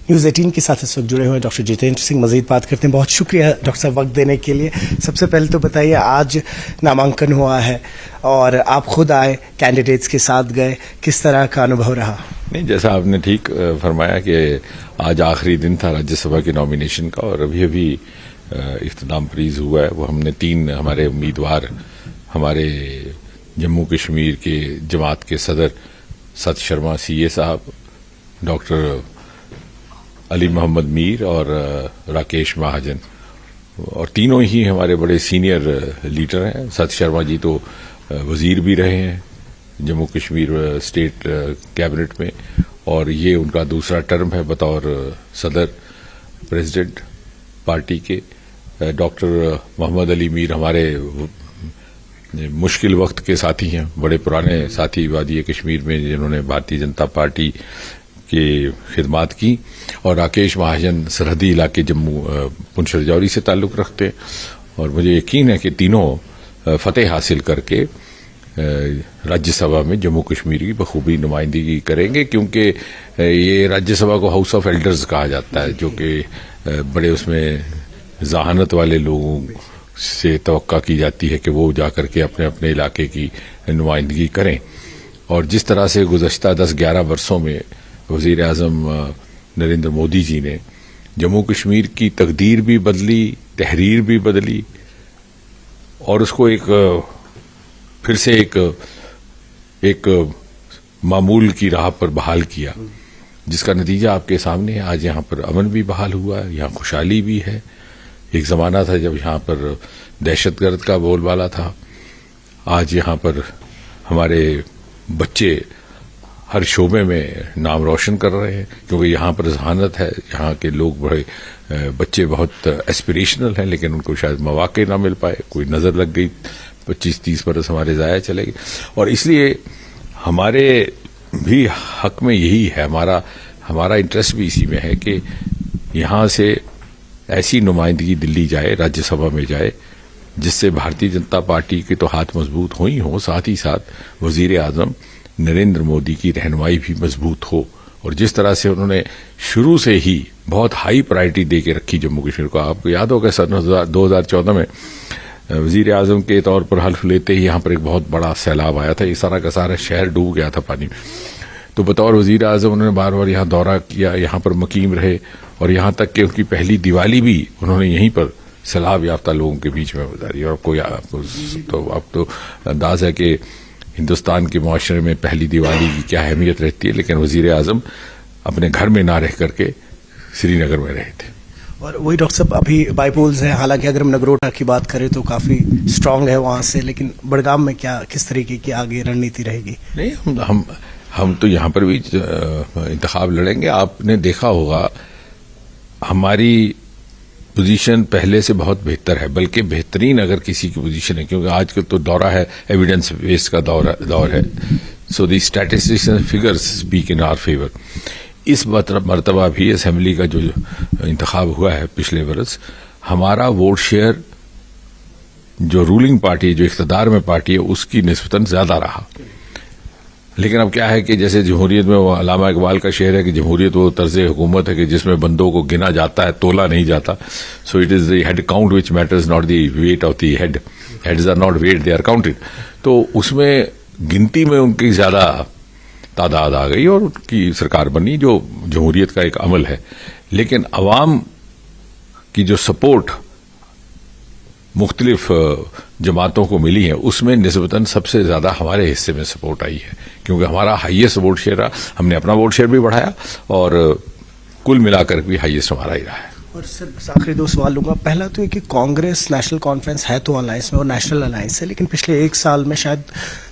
News 18 के साथ इस वक्त जुड़े हुए डॉक्टर जितेंद्र सिंह। मजीद बात करते हैं। बहुत शुक्रिया डॉक्टर साहब वक्त देने के लिए। सबसे पहले तो बताइए, आज नामांकन हुआ है और आप खुद आए, कैंडिडेट्स के साथ गए, किस तरह का अनुभव रहा? नहीं, जैसा आपने ठीक फरमाया कि आज आखिरी दिन था राज्यसभा के नॉमिनेशन का और अभी अभी इख्तिताम परीज हुआ है। वो हमने 3 हमारे उम्मीदवार, हमारे जम्मू कश्मीर के जमात के सदर सत शर्मा सीए साहब, डॉक्टर अली मोहम्मद मीर और राकेश महाजन, और तीनों ही हमारे बड़े सीनियर लीडर हैं। सत शर्मा जी तो वजीर भी रहे हैं जम्मू कश्मीर स्टेट कैबिनेट में, और ये उनका दूसरा टर्म है बतौर सदर प्रेसिडेंट पार्टी के। डॉक्टर मोहम्मद अली मीर हमारे मुश्किल वक्त के साथी हैं, बड़े पुराने साथी वादी कश्मीर में जिन्होंने भारतीय जनता पार्टी की खिदमात की, और राकेश महाजन सरहदी इलाके जम्मू पुंछ राजौरी से ताल्लुक रखते हैं। और मुझे यकीन है कि तीनों फतेह हासिल करके राज्यसभा में जम्मू कश्मीर की बखूबी नुमाइंदगी करेंगे, क्योंकि ये राज्यसभा को हाउस ऑफ एल्डर्स कहा जाता है, जो कि बड़े उसमें जहानत वाले लोगों से तवक्का की जाती है कि वो जाकर के अपने अपने इलाके की नुमाइंदगी करें। और जिस तरह से गुज़श्ता 10-11 वर्षों में वज़ीर आज़म नरेंद्र मोदी जी ने जम्मू कश्मीर की तकदीर भी बदली, तहरीर भी बदली, और उसको फिर से एक मामूल की राह पर बहाल किया, जिसका नतीजा आपके सामने है। आज यहाँ पर अमन भी बहाल हुआ है, यहाँ खुशहाली भी है। एक ज़माना था जब यहाँ पर दहशतगर्द का बोलबाला था। आज यहाँ पर हमारे बच्चे हर शोबे में नाम रोशन कर रहे हैं, क्योंकि यहाँ पर जहानत है। यहाँ के लोग बच्चे बहुत एस्पिरेशनल हैं, लेकिन उनको शायद मौके ना मिल पाए, कोई नज़र लग गई, 25-30 बरस हमारे ज़ाया चले गए। और इसलिए हमारे भी हक में यही है, हमारा इंटरेस्ट भी इसी में है कि यहाँ से ऐसी नुमाइंदगी दिल्ली जाए, राज्यसभा में जाए, जिससे भारतीय जनता पार्टी के तो हाथ मजबूत हो ही हो, साथ ही साथ वजीर आजम नरेंद्र मोदी की रहनुमाई भी मजबूत हो। और जिस तरह से उन्होंने शुरू से ही बहुत हाई प्रायोरिटी दे के रखी जम्मू कश्मीर को। आपको याद होगा सन 2014 में वजीर आजम के तौर पर हल्फ लेते ही यहाँ पर एक बहुत बड़ा सैलाब आया था, ये सारा का सारा शहर डूब गया था पानी में। तो बतौर वजीर आजम उन्होंने बार बार यहाँ दौरा किया, यहाँ पर मुकीम रहे, और यहाँ तक कि उनकी पहली दिवाली भी उन्होंने यहीं पर सैलाब याफ्ता लोगों के बीच में गुजारी। और आपको अंदाज है कि हिंदुस्तान के मुआशरे में पहली दिवाली की क्या अहमियत रहती है, लेकिन वजीर आजम अपने घर में ना रह करके श्रीनगर में रहे थे। और वही डॉक्टर साहब, अभी बाईपोल्स हैं, हालांकि अगर हम नगरोटा की बात करें तो काफ़ी स्ट्रांग है वहाँ से, लेकिन बड़गाम में किस तरीके की आगे रणनीति रहेगी? नहीं, हम तो यहाँ पर भी इंतखाब लड़ेंगे। आपने देखा होगा हमारी पोजीशन पहले से बहुत बेहतर है, बल्कि बेहतरीन अगर किसी की पोजीशन है, क्योंकि आज का तो दौरा है एविडेंस बेस्ड का दौर है। So the statistics and figures speak in our favour. इस मरतबा भी असेंबली का जो इंतखाब हुआ है पिछले बरस, हमारा वोट शेयर जो रूलिंग पार्टी, जो इख्तिदार में पार्टी है, उसकी निस्बतन ज्यादा रहा। लेकिन अब क्या है कि जैसे जमहूरियत में वो अल्लामा इकबाल का शेर है कि जमहूरियत वो तर्ज हुकूमत है कि जिसमें बंदों को गिना जाता है, तोला नहीं जाता। So it is the head count which matters, not the weight of the head. Heads are not weight, they are counted. तो उसमें गिनती में उनकी ज्यादा तादाद आ गई और उनकी सरकार बनी, जो जमहूरियत का एक अमल है। लेकिन अवाम की जो सपोर्ट मुख्तलिफ जमातों को मिली है, उसमें निस्बतन सबसे ज्यादा हमारे हिस्से में सपोर्ट आई है, क्योंकि हमारा हाईएस्ट वोट शेयर रहा। हमने अपना वोट शेयर भी बढ़ाया और कुल मिलाकर भी हाईएस्ट हमारा ही रहा है। और सर आखिरी 2 सवाल लूंगा। पहला तो ये कि कांग्रेस नेशनल कॉन्फ्रेंस है तो अलायंस में और नेशनल अलायंस है, लेकिन पिछले 1 साल में शायद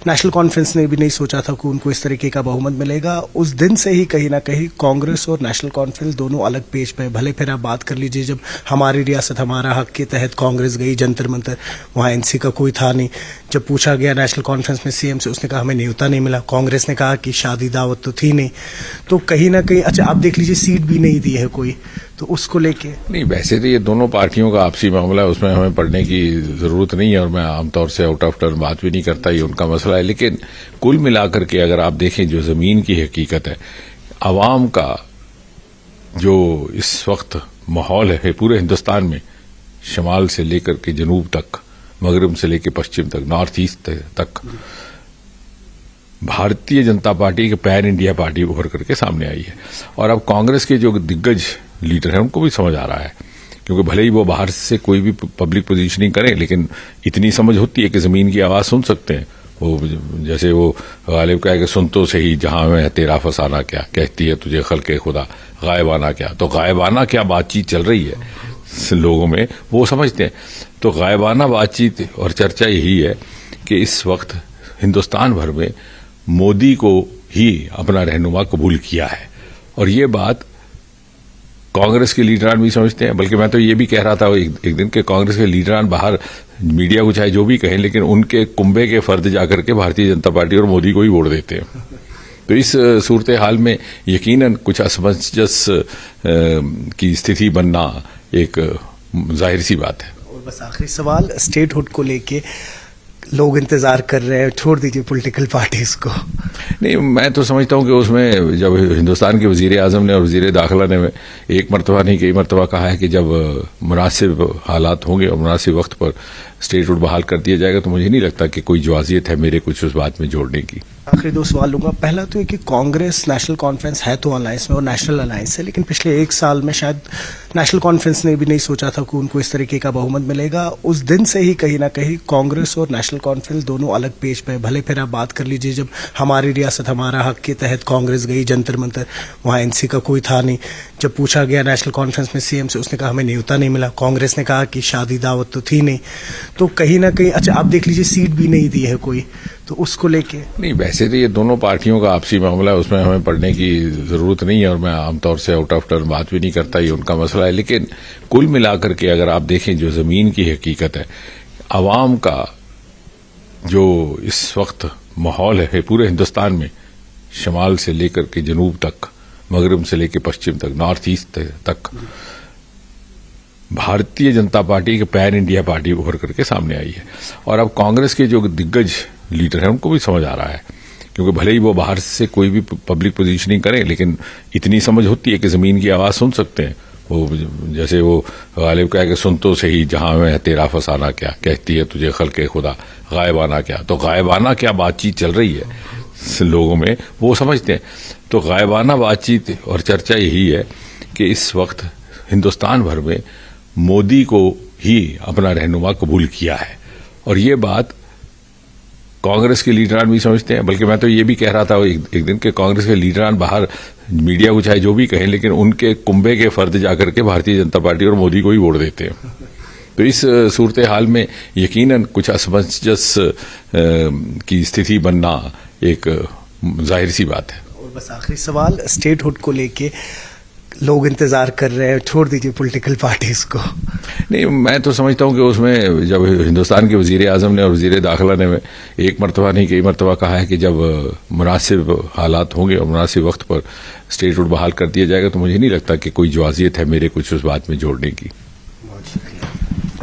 नेशनल कॉन्फ्रेंस ने भी नहीं सोचा था कि उनको इस तरीके का बहुमत मिलेगा। उस दिन से ही कहीं ना कहीं कांग्रेस और नेशनल कॉन्फ्रेंस दोनों अलग पेज पे। भले फिर आप बात कर लीजिए, जब हमारी रियासत हमारा हक के तहत कांग्रेस गई जंतर मंतर, वहाँ एनसी का कोई था नहीं। जब पूछा गया नेशनल कॉन्फ्रेंस में सीएम से, उसने कहा हमें न्योता नहीं मिला। कांग्रेस ने कहा कि शादी दावत तो थी नहीं। तो कहीं ना कहीं अच्छा आप देख लीजिए, सीट भी नहीं दी है कोई, तो उसको लेके नहीं, वैसे तो ये दोनों पार्टियों का आपसी मामला है, उसमें हमें पढ़ने की जरूरत नहीं है, और मैं आमतौर से आउट ऑफ टर्न बात भी नहीं करता, ये उनका मसला है। लेकिन कुल मिलाकर के अगर आप देखें जो जमीन की हकीकत है, अवाम का जो इस वक्त माहौल है पूरे हिंदुस्तान में, शमाल से लेकर के जनूब तक, मगरब से लेकर पश्चिम तक, नॉर्थ ईस्ट तक, भारतीय जनता पार्टी के पैन इंडिया पार्टी उभर करके सामने आई है। और अब कांग्रेस के जो दिग्गज लीडर हैं उनको भी समझ आ रहा है, क्योंकि भले ही वो बाहर से कोई भी पब्लिक पोजीशनिंग करें, लेकिन इतनी समझ होती है कि जमीन की आवाज सुन सकते हैं। वो जैसे वो गालिब कहे कि सुन तो सही जहां में तेरा फसाना क्या, कहती है तुझे खल्के खुदा गायबाना क्या। तो गायबाना क्या बातचीत चल रही है लोगों में, वो समझते हैं। तो गायबाना बातचीत और चर्चा यही है कि इस वक्त हिंदुस्तान भर में मोदी को ही अपना रहनुमा कबूल किया है। और ये बात कांग्रेस के लीडरान भी समझते हैं। बल्कि मैं तो ये भी कह रहा था एक दिन के कांग्रेस के लीडरान बाहर मीडिया को चाहे जो भी कहें, लेकिन उनके कुंभे के फर्द जाकर के भारतीय जनता पार्टी और मोदी को ही वोट देते हैं। तो इस सूरत हाल में यकीनन कुछ असमंजस की स्थिति बनना एक जाहिर सी बात है। और बस आखिरी सवाल, स्टेटहुड को लेके लोग इंतजार कर रहे हैं, छोड़ दीजिए पॉलिटिकल पार्टीज को। नहीं, मैं तो समझता हूं कि उसमें जब हिंदुस्तान के वजीर आजम ने और वजीर दाखिला ने एक मरतबा नहीं कई मरतबा कहा है कि जब मुनासिब हालात होंगे और मुनासिब वक्त पर स्टेटहुड बहाल कर दिया जाएगा, तो मुझे नहीं लगता कि कोई जवाजियत है मेरे कुछ उस बात में जोड़ने की। आखिरी दो सवाल लूंगा। पहला तो ये कि कांग्रेस नेशनल कॉन्फ्रेंस है तो अलायंस में और नेशनल अलायंस है, लेकिन पिछले एक साल में शायद नेशनल कॉन्फ्रेंस ने भी नहीं सोचा था कि उनको इस तरीके का बहुमत मिलेगा। उस दिन से ही कहीं ना कहीं कांग्रेस और नेशनल कॉन्फ्रेंस दोनों अलग पेज पे। भले फिर आप बात कर लीजिए, जब हमारी रियासत हमारा हक के तहत कांग्रेस गई जंतर मंतर, वहाँ एनसी का कोई था नहीं। जब पूछा गया नेशनल कॉन्फ्रेंस में सीएम से, उसने कहा हमें न्योता नहीं मिला। कांग्रेस ने कहा कि शादी दावत तो थी नहीं। तो कहीं ना कहीं अच्छा आप देख लीजिए, सीट भी नहीं दी है कोई, तो उसको लेके नहीं, वैसे तो ये दोनों पार्टियों का आपसी मामला है, उसमें हमें पढ़ने की जरूरत नहीं है और मैं आमतौर से आउट ऑफ टर्न बात भी नहीं करता, ये उनका मसला है। लेकिन कुल मिलाकर के अगर आप देखें जो जमीन की हकीकत है, आवाम का जो इस वक्त माहौल है पूरे हिंदुस्तान में, शमाल से लेकर के जनूब तक, मगरब से लेकर पश्चिम तक, नॉर्थ ईस्ट तक, भारतीय जनता पार्टी के पैन इंडिया पार्टी उभर करके सामने आई है। और अब कांग्रेस के जो दिग्गज लीडर हैं उनको भी समझ आ रहा है, क्योंकि भले ही वो बाहर से कोई भी पब्लिक पोजीशनिंग करें, लेकिन इतनी समझ होती है कि जमीन की आवाज सुन सकते हैं। वो जैसे वो गालिब कहे कि सुन तो सही जहां में तेरा फसाना क्या, कहती है तुझे खल्के खुदा गायबाना क्या। तो गायबाना क्या बातचीत चल रही है लोगों में, वो समझते हैं। तो गायबाना बातचीत और चर्चा यही है कि इस वक्त हिंदुस्तान भर में मोदी को ही अपना रहनुमा कबूल किया है। और ये बात कांग्रेस के लीडरान भी समझते हैं। बल्कि मैं तो ये भी कह रहा था एक दिन के कांग्रेस के लीडरान बाहर मीडिया को चाहे जो भी कहें, लेकिन उनके कुंभे के फर्द जाकर के भारतीय जनता पार्टी और मोदी को ही वोट देते हैं। तो इस सूरत हाल में यकीनन कुछ असमंजस की स्थिति बनना एक जाहिर सी बात है। और बस आखिरी सवाल, स्टेटहुड को लेके लोग इंतजार कर रहे हैं, छोड़ दीजिए पॉलिटिकल पार्टीज को। नहीं, मैं तो समझता हूं कि उसमें जब हिंदुस्तान के वजीर आजम ने और वजीर दाखिला ने एक मरतबा नहीं कई मरतबा कहा है कि जब मुनासिब हालात होंगे और मुनासिब वक्त पर स्टेटहुड बहाल कर दिया जाएगा, तो मुझे नहीं लगता कि कोई जवाजियत है मेरे कुछ उस बात में जोड़ने की।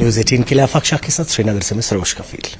न्यूज़ 18 के लिए आफाक शाह के साथ श्रीनगर से मैं सरोज कफील।